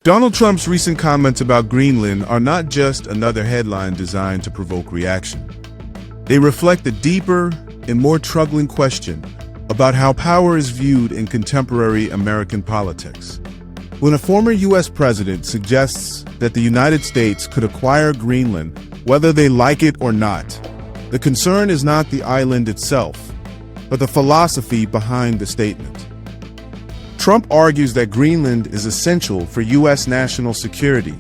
Donald Trump's recent comments about Greenland are not just another headline designed to provoke reaction. They reflect a deeper and more troubling question about how power is viewed in contemporary American politics. When a former U.S. president suggests that the United States could acquire Greenland, whether they like it or not, the concern is not the island itself, but the philosophy behind the statement. Trump argues that Greenland is essential for U.S. national security.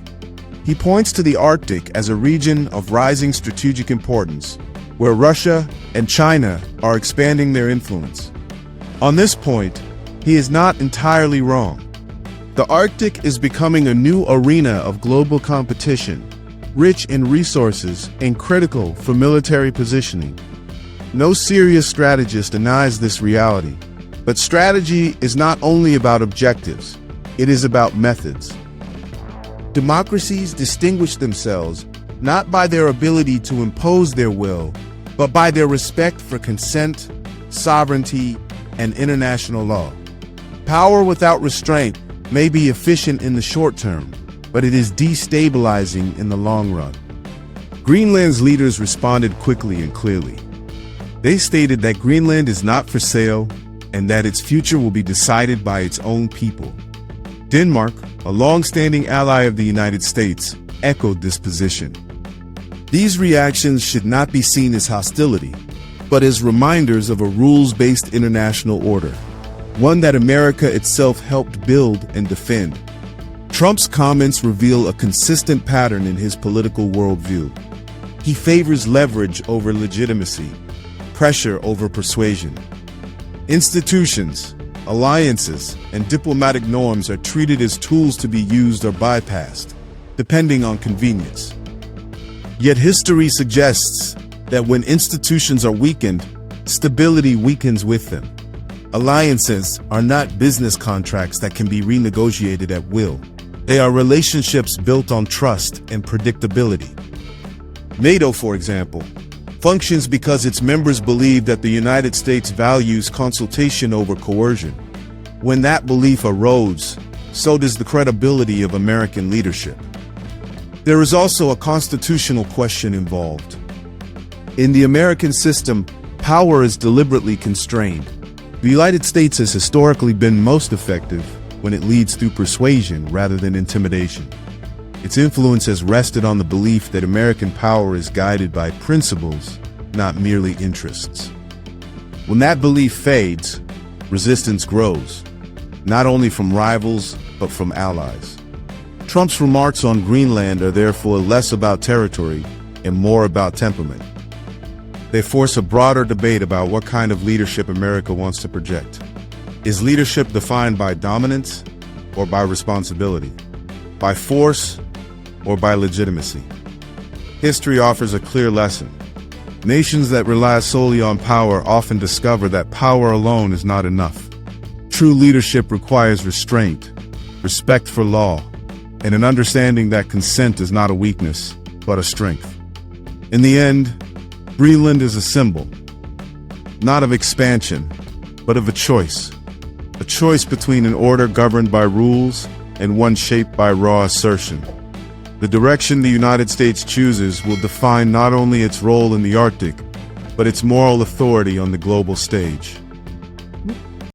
He points to the Arctic as a region of rising strategic importance, where Russia and China are expanding their influence. On this point, he is not entirely wrong. The Arctic is becoming a new arena of global competition, rich in resources and critical for military positioning. No serious strategist denies this reality. But strategy is not only about objectives, it is about methods. Democracies distinguish themselves not by their ability to impose their will, but by their respect for consent, sovereignty, and international law. Power without restraint may be efficient in the short term, but it is destabilizing in the long run. Greenland's leaders responded quickly and clearly. They stated that Greenland is not for sale, and that its future will be decided by its own people. Denmark, a long-standing ally of the United States, echoed this position. These reactions should not be seen as hostility, but as reminders of a rules-based international order, one that America itself helped build and defend. Trump's comments reveal a consistent pattern in his political worldview. He favors leverage over legitimacy, pressure over persuasion. Institutions, alliances, and diplomatic norms are treated as tools to be used or bypassed, depending on convenience. Yet history suggests that when institutions are weakened, stability weakens with them. Alliances are not business contracts that can be renegotiated at will. They are relationships built on trust and predictability. NATO, for example, functions because its members believe that the United States values consultation over coercion. When that belief erodes, so does the credibility of American leadership. There is also a constitutional question involved. In the American system, power is deliberately constrained. The United States has historically been most effective when it leads through persuasion rather than intimidation. Its influence has rested on the belief that American power is guided by principles, not merely interests. When that belief fades, resistance grows, not only from rivals, but from allies. Trump's remarks on Greenland are therefore less about territory and more about temperament. They force a broader debate about what kind of leadership America wants to project. Is leadership defined by dominance or by responsibility? By force or by legitimacy? History offers a clear lesson. Nations that rely solely on power often discover that power alone is not enough. True leadership requires restraint, respect for law, and an understanding that consent is not a weakness, but a strength. In the end, Greenland is a symbol, not of expansion, but of a choice between an order governed by rules and one shaped by raw assertion. The direction the United States chooses will define not only its role in the Arctic, but its moral authority on the global stage.